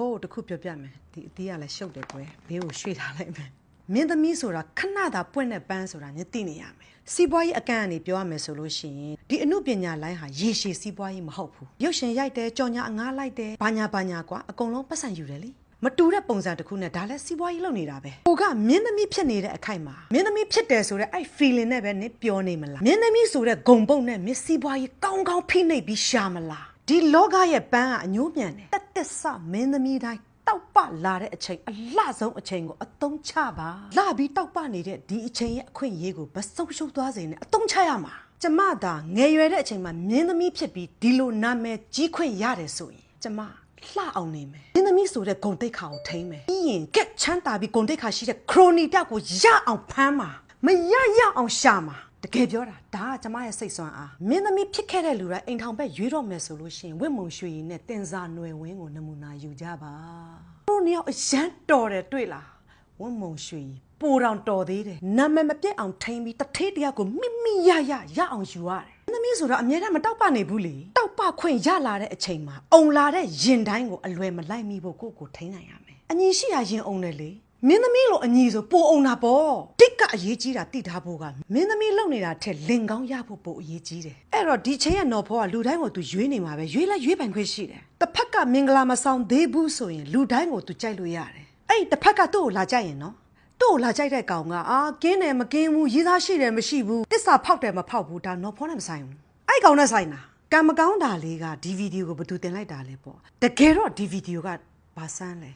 ဖို့တခုပြောပြမယ်ဒီအတီးကလည်းရှုပ်တယ်ကွယ်ဘေးကိုရွှေ့ထားလိုက်မယ်မင်းသမီးဆိုတာခဏသာပွင့်တဲ့ပန်းဆိုတာညသိနေရမယ်စီးပွားရေးအကန့်အနေပြောရမယ်ဆိုလို့ရှိရင်ဒီအမှုပညာလိုင်းဟာရေရှည်စီးပွားရေးမဟုတ်ဘူးရုပ်ရှင်ရိုက်တယ်ကြော်ညာအငားလိုက်တယ်ဘာညာကွာအကုန်လုံးပတ်စံယူတယ်လေမတူတဲ့ပုံစံတစ်ခုနဲ့ဒါလည်းစီးပွားရေးလုပ်နေတာပဲကိုကမင်းသမီးဖြစ်နေတဲ့အခိုက်မှာမင်းသမီးဖြစ်တယ်ဆိုတဲ့အဲ့ feeling နဲ့ပဲနင်ပြောနေမလားမင်းသမီးဆိုတဲ့ဂုံပုတ်နဲ့မင်းစီးပွားရေးကောင်းကောင်းဖိနှိပ်ပြီးရှာမလားဒီလောကရဲ့ပန်းကအညိုးမြန်တယ်တက်ဆမင်းသမီးတိုင်းတောက်ပလာတဲ့အချိန်အလှဆုံးအချိန်ကိုအသုံးချပါလှပြီးတောက်ပနေတဲ့ဒီအချိန်ရဲ့အခွင့်အရေးကိုမဆုံးရှုံးသွားစေနဲ့အသုံးချရမှာကျမသာငယ်ရွယ်တဲ့အချိန်မှာမင်းသမီးဖြစ်ပြီးဒီလိုနာမည်ကြီးခွင့်ရတယ်ဆိုရင်ကျမလှအောင်နေမယ်မင်းသမီးဆိုတဲ့ဂုံတိတ်ခါကိုထိမ့်မယ်ပြီးရင်ကက်ချမ်းသာပြီးဂုံတိတ်ခါရှိတဲ့ခရိုနီတောက်ကိုရအောင်ဖမ်းမှာမရအောင်ရှာမှာတကယ်ပြောတာဒါကကျမရဲ့စိတ်ဆွမ်းအားမင်းသမီးဖြစ်ခဲ့တဲ့လူတိုင်းအိမ်ထောင်ဘက်ရွေးတော့မယ်ဆိုလို့ရှိရင်ဝင့်မုံရွှေရည်နဲ့တင်စာຫນွယ်ဝင်းကိုနမူနာယူကြပါတို့နှစ်ယောက်အရန်တော်တယ်တွေ့လားဝင့်မုံရွှေရည်ပိုတောင်တော်သေးတယ်နာမည်မပြတ်အောင်ထိမ့်ပြီးတထေးတယောက်ကိုမိရအောင်ယူရတယ်မင်းသမီးဆိုတော့အမြဲတမ်းမတောက်ပနေဘူးလေတောက်ပခွင့်ရလာတဲ့အချိန်မှာအုံလာတဲ့ရင်တိုင်းကိုအလွယ်မလိုက်မိဖို့ကိုထိန်းနိုင်ရမယ်အညီရှိရရင်အုံတယ်လေမင်းသမီးလိုအညီဆိုပိုအောင်တာပေါ့တိတ်ကအရေးကြီးတာတိထားဖို့ကမင်းသမီးလုံနေတာထက်လင်ကောင်းရဖို့ပိုအရေးကြီးတယ်အဲ့တော့ဒီချိန်ရနော်ဖောကလူတိုင်းကိုသူရွေးနေမှာပဲရွေးပိုင်ခွင့်ရှိတယ်တစ်ဖက်ကမင်္ဂလာမဆောင်သေးဘူးဆိုရင်လူတိုင်းကိုသူကြိုက်လို့ရတယ်အဲ့တစ်ဖက်ကသူ့ကိုလာကြိုက်ရင်နော်သူ့ကိုလာကြိုက်တဲ့ကောင်ကကင်းတယ်မကင်းဘူးရေးသားရှိတယ်မရှိဘူးတစ္ဆာဖောက်တယ်မဖောက်ဘူးဒါနော်ဖောနဲ့မဆိုင်ဘူးအဲ့ကောင်နဲ့ဆိုင်တာကံမကောင်းတာလေးကဒီဗီဒီယိုကိုဘယ်သူတင်လိုက်တာလဲပေါ့တကယ်တော့ဒီဗီဒီယိုကဘာဆန်းလဲ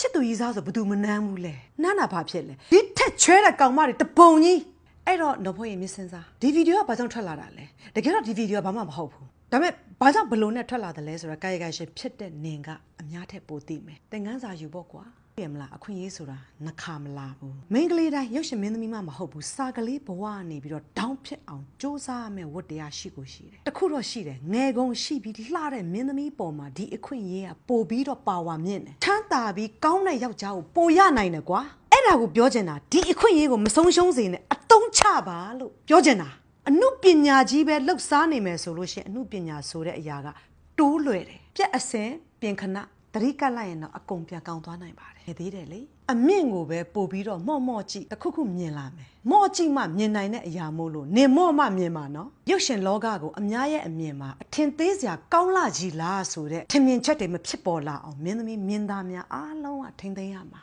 ချစ်သူကြီးစားဆိုဘယ်သူမနှမ်းဘူးလဲနှမ်းတာဘာဖြစ်လဲဒီထက်ချွဲတဲ့ကောင်မတွေတပုံကြီးအဲ့တော့နော်ဖောရင်မစင်စားဒီဗီဒီယိုကဘာကြောင့်ထွက်လာတာလဲတကယ်တော့ဒီဗီဒီယိုကဘာမှမဟုတ်ဘူးဒါပေမဲ့ဘာကြောင့်ဘလို့နဲ့ထွက်လာတယ်လဲဆိုတော့ကာယကရှင်ဖြစ်တဲ့နင်ကအများထက်ပိုသိမယ်သင်ခန်းစာယူဖို့ကွာပြမလားအခွင့်အရေးဆိုတာနှခါမလာဘူးမိန်းကလေးတိုင်းရုပ်ရှင်မင်းသမီးမှမဟုတ်ဘူးစာကလေးဘဝကနေပြီးတော့ဒေါင်းဖြစ်အောင်စူးစမ်းရမယ်ဝတ္တရားရှိကိုရှိတယ်တခုတော့ရှိတယ်ငယ်ကုန်ရှိပြီးလှတဲ့မင်းသမီးပေါ်မှာဒီအခွင့်အရေးကပိုပြီးတော့ပါဝါမြင့်တယ်ချမ်းသာပြီးကောင်းတဲ့ယောက်ျားကိုပိုရနိုင်တယ်ကွာအဲ့ဒါကိုပြောချင်တာဒီအခွင့်အရေးကိုမဆုံးရှုံးစေနဲ့အသုံးချပါလို့ပြောချင်တာအမှုပညာကြီးပဲလှုပ်ရှားနေမယ်ဆိုလို့ရှိရင်အမှုပညာဆိုတဲ့အရာကတိုးလွယ်တယ်ပြက်အစင်ပြင်ခဏတတိကလိုက်ရင်တော့အကုန်ပြန်ကောင်းသွားနိုင်ပါတယ်သေးတယ်လေအမြင့်ကိုပဲပို့ပြီးတော့မော့ကြည့်တခုမြင်လာမယ်မော့ကြည့်မှမြင်နိုင်တဲ့အရာမို့လို့နေမော့မှမြင်မှာနော်ရုပ်ရှင်လောကကိုအများရဲ့အမြင်မှာအထင်သေးစရာကောင်းလာကြီးလားဆိုတဲ့ထင်မြင်ချက်တွေမဖြစ်ပေါ်လာအောင်မင်းသမီးမင်းသားများအားလုံးကထိမ့်သိမ်းရမှာ